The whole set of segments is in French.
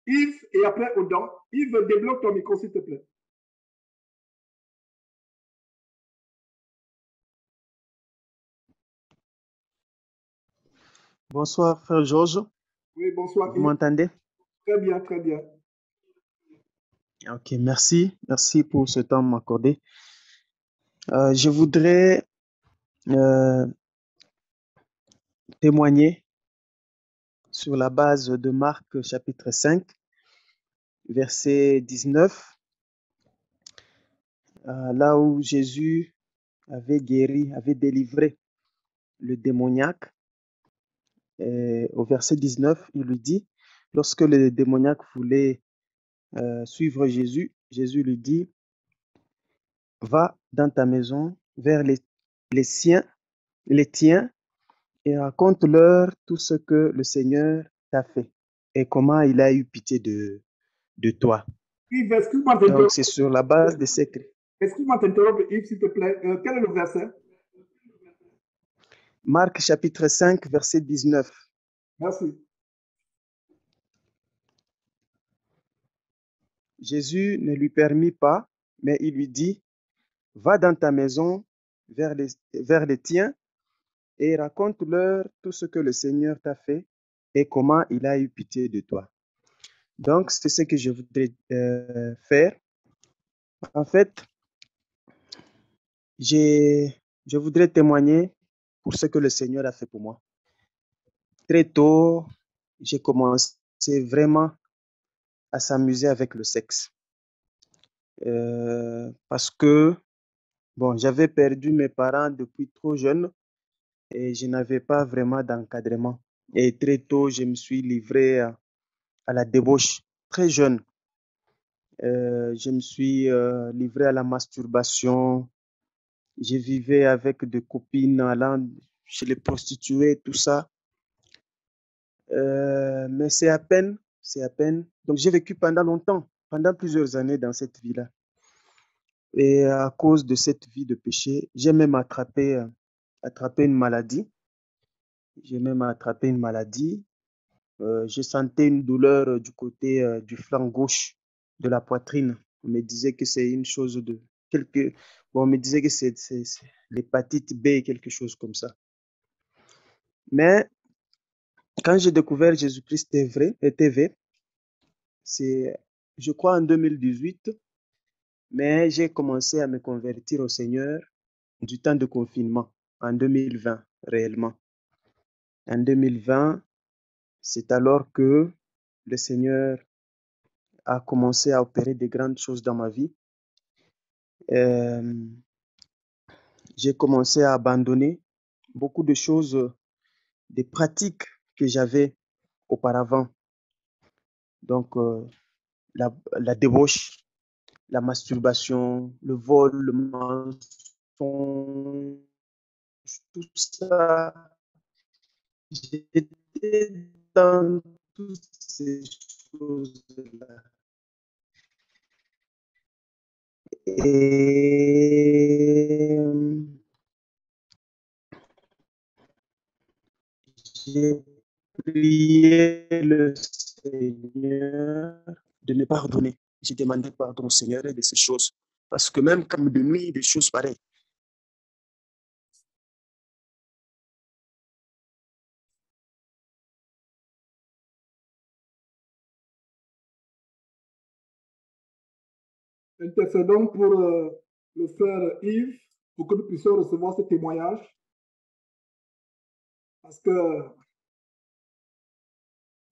Yves et après Odon. Yves, débloque ton micro, s'il te plaît. Bonsoir, frère Georges. Oui, bonsoir. Vous m'entendez? Très bien, très bien. Ok, merci. Merci pour ce temps m'accorder. Je voudrais témoigner sur la base de Marc chapitre 5, verset 19, là où Jésus avait guéri, avait délivré le démoniaque. Et au verset 19, il lui dit, lorsque le démoniaque voulait suivre Jésus, Jésus lui dit, va dans ta maison vers les siens, les tiens, et raconte-leur tout ce que le Seigneur t'a fait et comment il a eu pitié de toi. Yves, excuse-moi Donc, d'interrompre. c'est sur la base de ces... Excuse-moi d'interrompre, Yves, s'il te plaît. Quel est le verset? Marc chapitre 5, verset 19. Merci. Jésus ne lui permit pas, mais il lui dit, va dans ta maison vers les tiens et raconte-leur tout ce que le Seigneur t'a fait et comment il a eu pitié de toi. Donc, c'est ce que je voudrais faire. En fait, je voudrais témoigner pour ce que le Seigneur a fait pour moi. Très tôt, j'ai commencé vraiment à s'amuser avec le sexe. Parce que, bon, j'avais perdu mes parents depuis trop jeune et je n'avais pas vraiment d'encadrement. Et très tôt, je me suis livré à la débauche, très jeune. Je me suis livré à la masturbation. Je vivais avec des copines allant chez les prostituées, tout ça. Mais c'est à peine. Donc, j'ai vécu pendant longtemps, pendant plusieurs années dans cette vie-là. Et à cause de cette vie de péché, j'ai même attrapé une maladie. J'ai même attrapé une maladie. Je sentais une douleur du côté du flanc gauche de la poitrine. On me disait que c'est une chose de quelque. Bon, on me disait que c'est l'hépatite B, quelque chose comme ça. Mais quand j'ai découvert Jésus-Christ TV, c'est, je crois, en 2018, mais j'ai commencé à me convertir au Seigneur du temps de confinement, en 2020, réellement. En 2020, c'est alors que le Seigneur a commencé à opérer de grandes choses dans ma vie. J'ai commencé à abandonner beaucoup de choses, des pratiques que j'avais auparavant. Donc, la débauche, la masturbation, le vol, le mensonge, tout ça. J'étais dans toutes ces choses-là. Et j'ai prié le Seigneur de me pardonner. J'ai demandé pardon au Seigneur de ces choses. Parce que même comme de nuit, des choses pareilles. Intercédons pour le frère Yves, pour que nous puissions recevoir ce témoignage. Parce que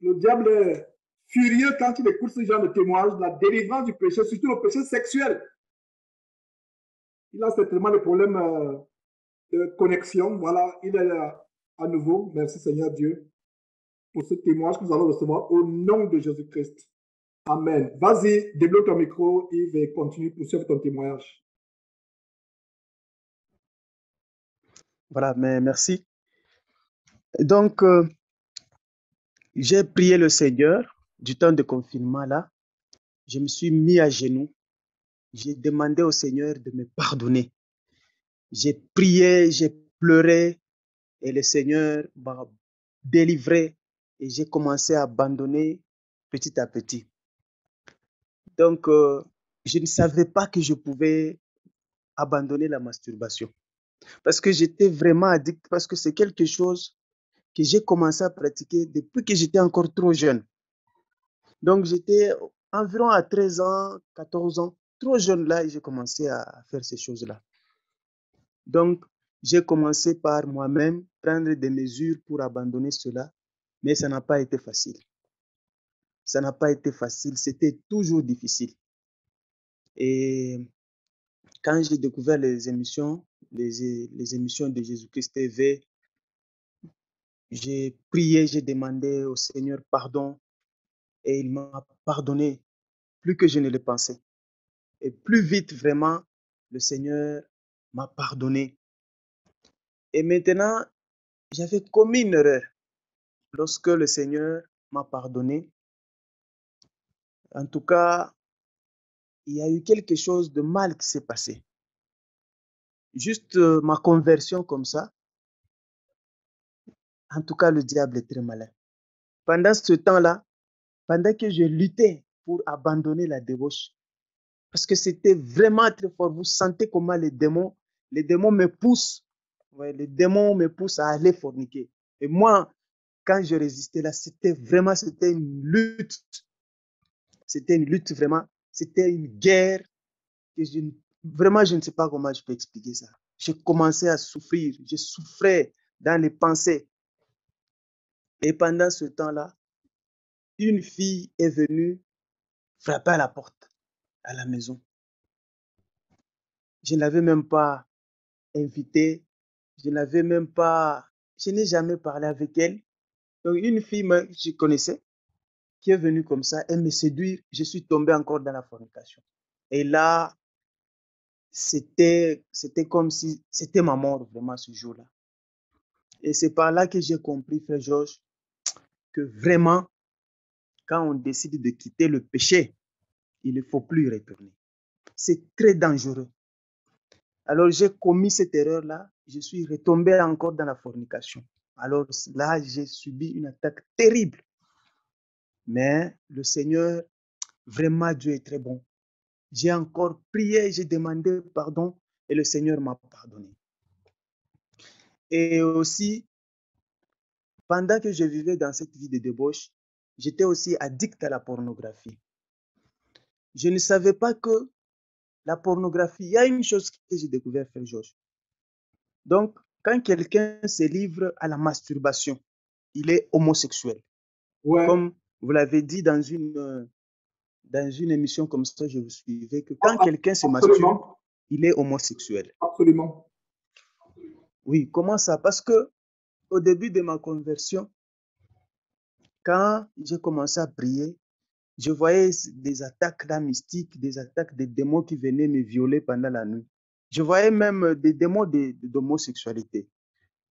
le diable est furieux quand il écoute ce genre de témoignage, la délivrance du péché, surtout le péché sexuel. Il a certainement des problèmes de connexion. Voilà, il est là à nouveau. Merci Seigneur Dieu pour ce témoignage que nous allons recevoir au nom de Jésus-Christ. Amen. Vas-y, débloque ton micro, Yves, et continue pour suivre ton témoignage. Voilà, mais merci. Donc, j'ai prié le Seigneur du temps de confinement là. Je me suis mis à genoux. J'ai demandé au Seigneur de me pardonner. J'ai prié, j'ai pleuré et le Seigneur m'a délivré et j'ai commencé à abandonner petit à petit. Donc, je ne savais pas que je pouvais abandonner la masturbation. Parce que j'étais vraiment addict, parce que c'est quelque chose que j'ai commencé à pratiquer depuis que j'étais encore trop jeune. Donc, j'étais environ à 13 ans, 14 ans, trop jeune là, et j'ai commencé à faire ces choses-là. Donc, j'ai commencé par moi-même prendre des mesures pour abandonner cela, mais ça n'a pas été facile. Ça n'a pas été facile, c'était toujours difficile. Et quand j'ai découvert les émissions, les émissions de Jésus-Christ TV, j'ai prié, j'ai demandé au Seigneur pardon et il m'a pardonné plus que je ne le pensais. Et plus vite, vraiment, le Seigneur m'a pardonné. Et maintenant, j'avais commis une erreur. Lorsque le Seigneur m'a pardonné, en tout cas, il y a eu quelque chose de mal qui s'est passé. Juste ma conversion comme ça, en tout cas, le diable est très malin. Pendant ce temps-là, pendant que je luttais pour abandonner la débauche, parce que c'était vraiment très fort, vous sentez comment les démons me poussent, ouais, les démons me poussent à aller forniquer. Et moi, quand je résistais là, c'était une lutte. C'était une lutte vraiment, c'était une guerre que vraiment, je ne sais pas comment je peux expliquer ça. J'ai commencé à souffrir, je souffrais dans les pensées. Et pendant ce temps-là, une fille est venue frapper à la porte, à la maison. Je ne l'avais même pas invitée, je n'ai jamais parlé avec elle. Donc, une fille que je connaissais, qui est venue comme ça, elle me séduire, je suis tombé encore dans la fornication. Et là, c'était comme si c'était ma mort vraiment ce jour-là. Et c'est par là que j'ai compris, frère Georges, que vraiment, quand on décide de quitter le péché, il ne faut plus y retourner. C'est très dangereux. Alors j'ai commis cette erreur-là, je suis retombé encore dans la fornication. Alors là, j'ai subi une attaque terrible. Mais le Seigneur, vraiment, Dieu est très bon. J'ai encore prié, j'ai demandé pardon et le Seigneur m'a pardonné. Et aussi, pendant que je vivais dans cette vie de débauche, j'étais aussi addict à la pornographie. Je ne savais pas que la pornographie, il y a une chose que j'ai découvert, frère Georges. Donc, quand quelqu'un se livre à la masturbation, il est homosexuel. Ouais, Comme vous l'avez dit dans une émission comme ça, je vous suivais, que quand quelqu'un se masturbe, absolument, il est homosexuel. absolument. Oui, comment ça? Parce que au début de ma conversion, quand j'ai commencé à prier, je voyais des attaques là mystiques, des attaques des démons qui venaient me violer pendant la nuit. Je voyais même des démons d'homosexualité.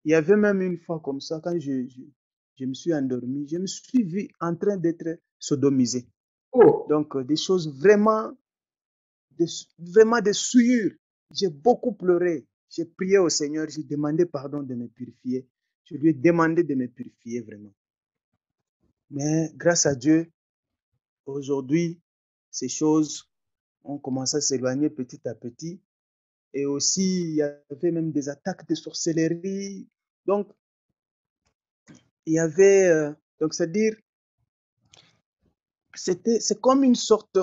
Il y avait même une fois comme ça, quand je me suis endormi, je me suis vu en train d'être sodomisé. Oh, Donc, des choses vraiment, vraiment des souillures. J'ai beaucoup pleuré. J'ai prié au Seigneur, j'ai demandé pardon de me purifier. Je lui ai demandé de me purifier vraiment. Mais grâce à Dieu, aujourd'hui, ces choses ont commencé à s'éloigner petit à petit. Et aussi, il y avait même des attaques de sorcellerie. Donc, il y avait, donc c'est-à-dire, c'est comme une sorte,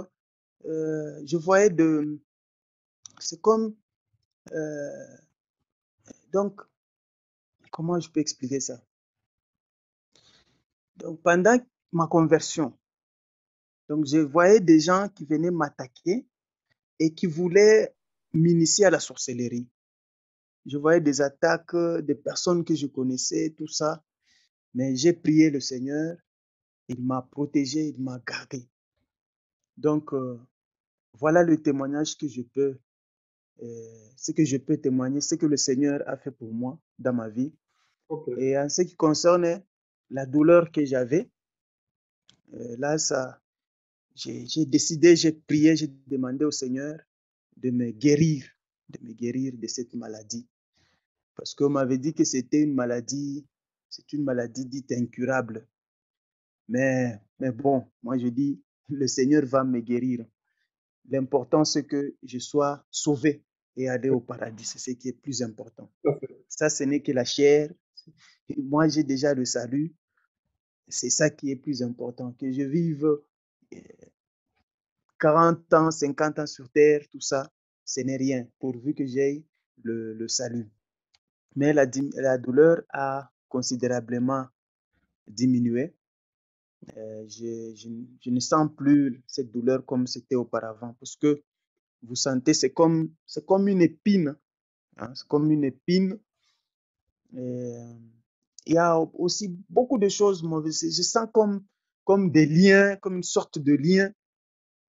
je voyais c'est comme, euh, donc, comment je peux expliquer ça? Donc, pendant ma conversion, donc je voyais des gens qui venaient m'attaquer et qui voulaient m'initier à la sorcellerie. Je voyais des attaques, des personnes que je connaissais, tout ça. Mais j'ai prié le Seigneur, il m'a protégé, il m'a gardé. Donc, voilà le témoignage que ce que je peux témoigner, ce que le Seigneur a fait pour moi dans ma vie. ok. Et en ce qui concerne la douleur que j'avais, là, j'ai décidé, j'ai prié, j'ai demandé au Seigneur de me guérir de cette maladie. Parce qu'on m'avait dit que c'est une maladie dite incurable. Mais bon, moi je dis, le Seigneur va me guérir. L'important, c'est que je sois sauvé et aller au paradis. C'est ce qui est plus important. Tout à fait. Ça, ce n'est que la chair. Moi, j'ai déjà le salut. C'est ça qui est plus important. Que je vive 40 ans, 50 ans sur terre, tout ça, ce n'est rien, pourvu que j'aie le salut. Mais la douleur a considérablement diminué. Je ne sens plus cette douleur comme c'était auparavant, parce que vous sentez, c'est comme une épine. Hein, c'est comme une épine. Et, il y a aussi beaucoup de choses mauvaises. Je sens comme des liens, comme une sorte de lien.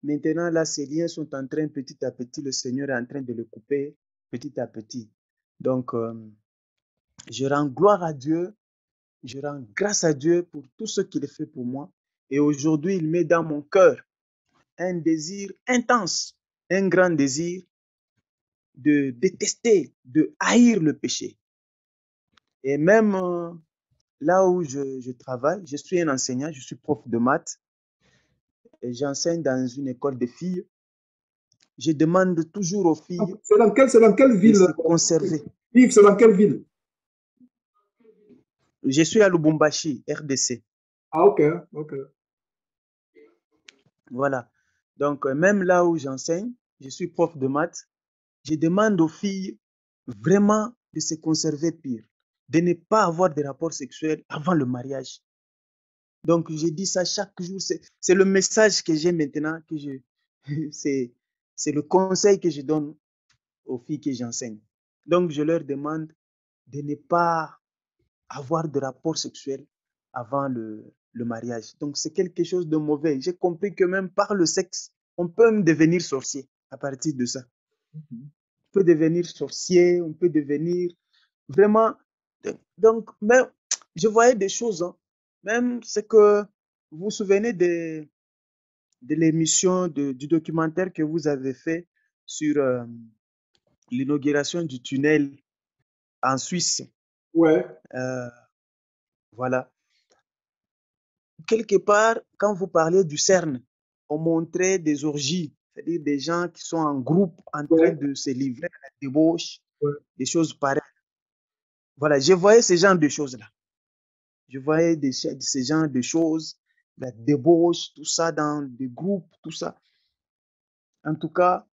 Maintenant, là, ces liens sont en train, petit à petit, le Seigneur est en train de le couper petit à petit. Donc, je rends gloire à Dieu, je rends grâce à Dieu pour tout ce qu'il a fait pour moi. Et aujourd'hui, il met dans mon cœur un désir intense, un grand désir de détester, de haïr le péché. Et même là où je travaille, je suis un enseignant, je suis prof de maths et j'enseigne dans une école de filles. Je demande toujours aux filles C'est dans quelle de ville, se conserver. Yves, c'est dans quelle ville? Je suis à Lubumbashi, RDC. Ah, ok, ok. Voilà. Donc, même là où j'enseigne, je suis prof de maths, je demande aux filles vraiment de se conserver pire, de ne pas avoir de rapports sexuels avant le mariage. Donc, je dis ça chaque jour. C'est le message que j'ai maintenant, c'est le conseil que je donne aux filles que j'enseigne. Donc, je leur demande de ne pas avoir de rapports sexuels avant le mariage. Donc, c'est quelque chose de mauvais. J'ai compris que même par le sexe, on peut même devenir sorcier à partir de ça. On peut devenir sorcier, on peut devenir vraiment. Donc, même, je voyais des choses. Hein. Même c'est que vous vous souvenez de l'émission, du documentaire que vous avez fait sur l'inauguration du tunnel en Suisse. Ouais. Voilà. Quelque part, quand vous parliez du CERN, on montrait des orgies, c'est-à-dire des gens qui sont en groupe en train Ouais, de se livrer à la débauche, ouais. des choses pareilles. Voilà, je voyais ce genre de choses-là. Je voyais ce genre de choses, la débauche, tout ça dans des groupes, tout ça. En tout cas,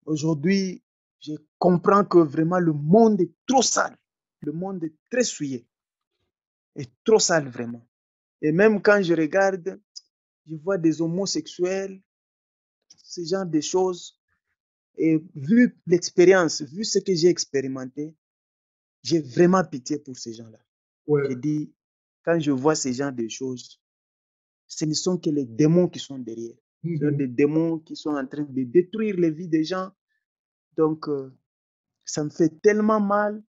aujourd'hui, je comprends que vraiment le monde est trop sale. Le monde est très souillé. Est trop sale vraiment. Et même quand je regarde, je vois des homosexuels, ce genre de choses. Et vu l'expérience, vu ce que j'ai expérimenté, j'ai vraiment pitié pour ces gens-là. Ouais. J'ai dit, quand je vois ce genre de choses, ce ne sont que les démons qui sont derrière. Ce sont des démons qui sont en train de détruire les vies des gens. Donc, ça me fait tellement mal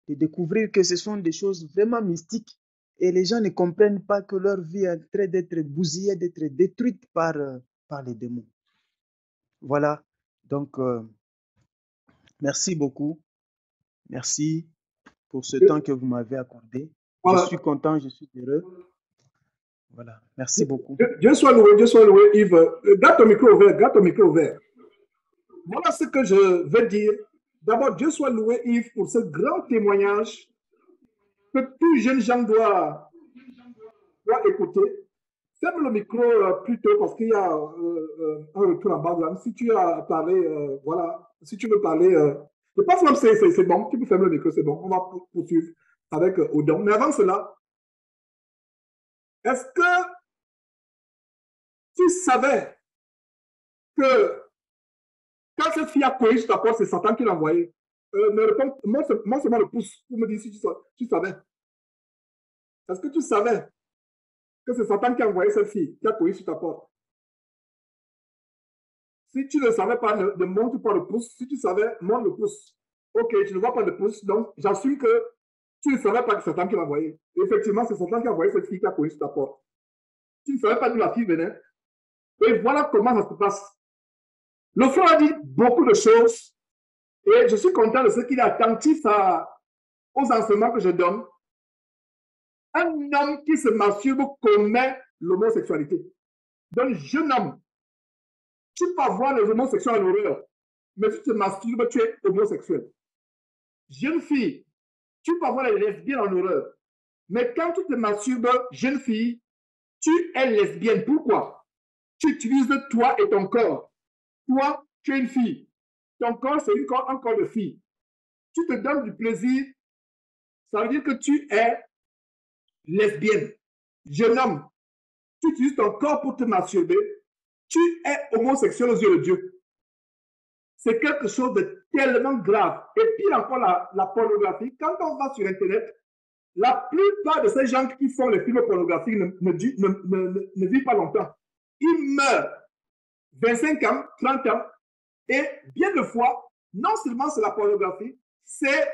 de découvrir que ce sont des choses vraiment mystiques. Et les gens ne comprennent pas que leur vie est en train d'être bousillée, d'être détruite par les démons. Voilà. Donc, merci beaucoup. Merci pour ce temps que vous m'avez accordé. Je Voilà. suis content, je suis heureux. Voilà. Merci beaucoup. Dieu soit loué, Yves. Garde ton micro ouvert, garde ton micro ouvert. Voilà ce que je veux dire. D'abord, Dieu soit loué, Yves, pour ce grand témoignage que tout jeune gens doit écouter. Ferme le micro plutôt parce qu'il y a un retour en bas. Si tu as parlé, voilà, si tu veux parler, je pense même que c'est bon, tu peux fermer le micro, c'est bon. On va poursuivre avec Odon. Mais avant cela, est-ce que tu savais que quand cette fille a couru sur ta porte, c'est Satan qui l'a envoyé? Me réponds, moi seulement le pouce pour me dire si tu savais. Est-ce que tu savais que c'est Satan qui a envoyé cette fille qui a couru sur ta porte? Si tu ne savais pas, ne montre pas le pouce. Si tu savais, montre le pouce. Ok, tu ne vois pas le pouce, donc j'assume que tu ne savais pas que c'est Satan qui l'a envoyé. Effectivement, c'est Satan qui a envoyé cette fille qui a couru sur ta porte. Tu ne savais pas d'où la fille venait. Et voilà comment ça se passe. Le frère a dit beaucoup de choses et je suis content de ce qu'il est attentif aux enseignements que je donne. Un homme qui se masturbe commet l'homosexualité. Donc, jeune homme, tu peux avoir les homosexuels en horreur, mais si tu te masturbes, tu es homosexuel. Jeune fille, tu peux avoir les lesbiennes en horreur, mais quand tu te masturbes, jeune fille, tu es lesbienne. Pourquoi? Tu utilises toi et ton corps. Toi, tu es une fille. Ton corps, c'est un corps de fille. Tu te donnes du plaisir, ça veut dire que tu es lesbienne. Jeune homme, tu utilises ton corps pour te masturber, tu es homosexuel aux yeux de Dieu. C'est quelque chose de tellement grave. Et pire encore, la pornographie, quand on va sur Internet, la plupart de ces gens qui font les films pornographiques ne vivent pas longtemps. Ils meurent 25 ans, 30 ans, et bien de fois, non seulement c'est la pornographie, c'est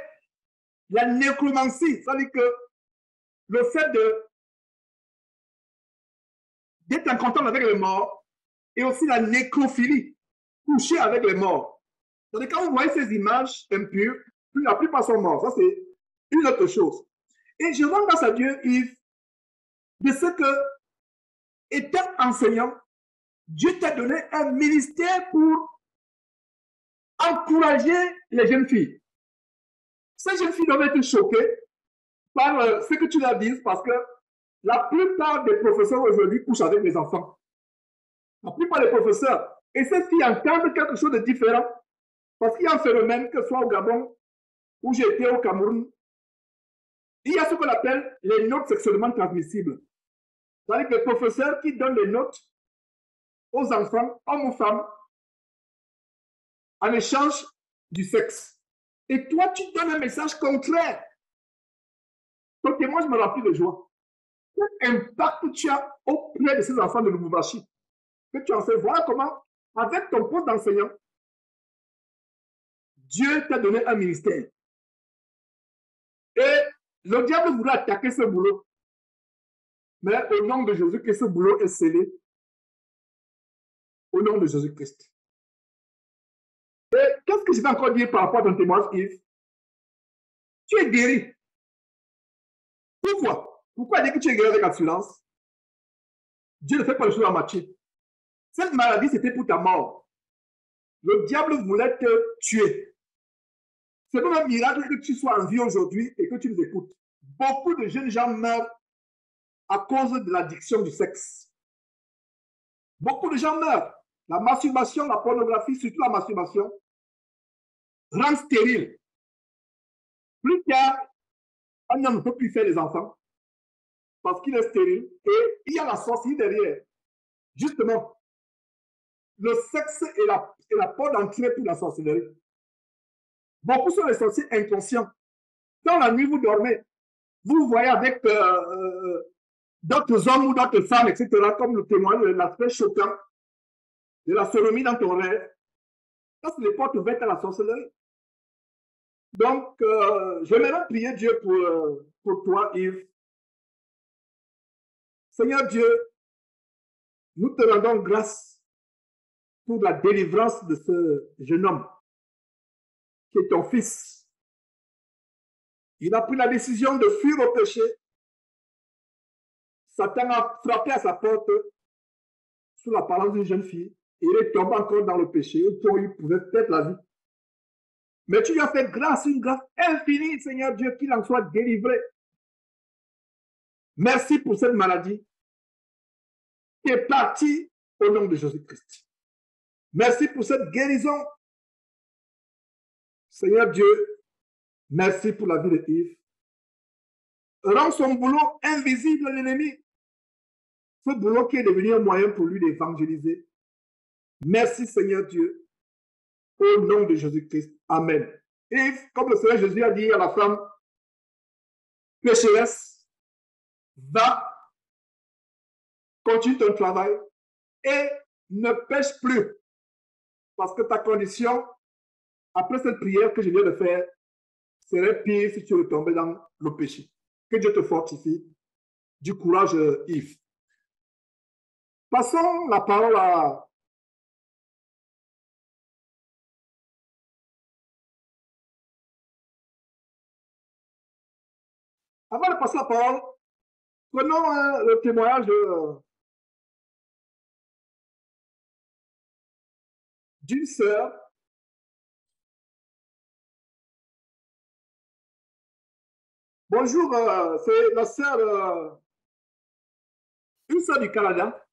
la nécromancie. C'est-à-dire que le fait d'être en contact avec les morts et aussi la nécrophilie, coucher avec les morts. C'est-à-dire quand vous voyez ces images impures, la plupart sont morts. Ça, c'est une autre chose. Et je rends grâce à Dieu, Yves, de ce que, étant enseignant, Dieu t'a donné un ministère pour encourager les jeunes filles. Ces jeunes filles doivent être choquées par ce que tu leur dis, parce que la plupart des professeurs aujourd'hui couchent avec les enfants. La plupart des professeurs. Et ces filles entendent quelque chose de différent. Parce qu'il y a un phénomène, que ce soit au Gabon, où j'étais au Cameroun, il y a ce qu'on appelle les notes sexuellement transmissibles. C'est-à-dire que les professeurs qui donnent les notes aux enfants, hommes ou femmes, en échange du sexe. Et toi, tu donnes un message contraire. Donc, moi, je me remplis de joie. Quel impact tu as auprès de ces enfants de Lubumbashi? Que tu en sais, voilà comment, avec ton poste d'enseignant, Dieu t'a donné un ministère. Et le diable voulait attaquer ce boulot. Mais au nom de Jésus, que ce boulot est scellé. Au nom de Jésus-Christ. Et qu'est-ce que je vais encore dire par rapport à ton témoignage, Yves? Tu es guéri. Pourquoi? Pourquoi dire que tu es guéri avec assurance? Dieu ne fait pas les choses à moitié. Cette maladie, c'était pour ta mort. Le diable voulait te tuer. C'est comme un miracle que tu sois en vie aujourd'hui et que tu nous écoutes. Beaucoup de jeunes gens meurent à cause de l'addiction du sexe. Beaucoup de gens meurent. La masturbation, la pornographie, surtout la masturbation, rend stérile. Plus tard, un homme ne peut plus faire des enfants parce qu'il est stérile et il y a la sorcellerie derrière. Justement, le sexe est la porte d'entrée pour la sorcellerie. Beaucoup sont les sorciers inconscients. Dans la nuit, vous dormez. Vous voyez avec d'autres hommes ou d'autres femmes, etc., comme le témoigne l'aspect choquant de la sodomie dans ton rêve. Ça, c'est les portes ouvertes à la sorcellerie. Donc, j'aimerais prier Dieu pour toi, Yves. Seigneur Dieu, nous te rendons grâce pour la délivrance de ce jeune homme qui est ton fils. Il a pris la décision de fuir au péché. Satan a frappé à sa porte sous la parole d'une jeune fille. Et il est tombé encore dans le péché au point où il pouvait perdre la vie. Mais tu lui as fait grâce, une grâce infinie, Seigneur Dieu, qu'il en soit délivré. Merci pour cette maladie qui est partie au nom de Jésus-Christ. Merci pour cette guérison. Seigneur Dieu, merci pour la vie de Yves. Rends son boulot invisible à l'ennemi. Ce boulot qui est devenu un moyen pour lui d'évangéliser. Merci Seigneur Dieu. Au nom de Jésus-Christ. Amen. Yves, comme le Seigneur Jésus a dit à la femme pécheresse, va, continue ton travail et ne pêche plus. Parce que ta condition, après cette prière que je viens de faire, serait pire si tu retombais dans le péché. Que Dieu te fortifie. Du courage, Yves. Passons la parole à Avant de passer la parole Prenons le témoignage d'une sœur. Bonjour, c'est la sœur, une sœur du Canada.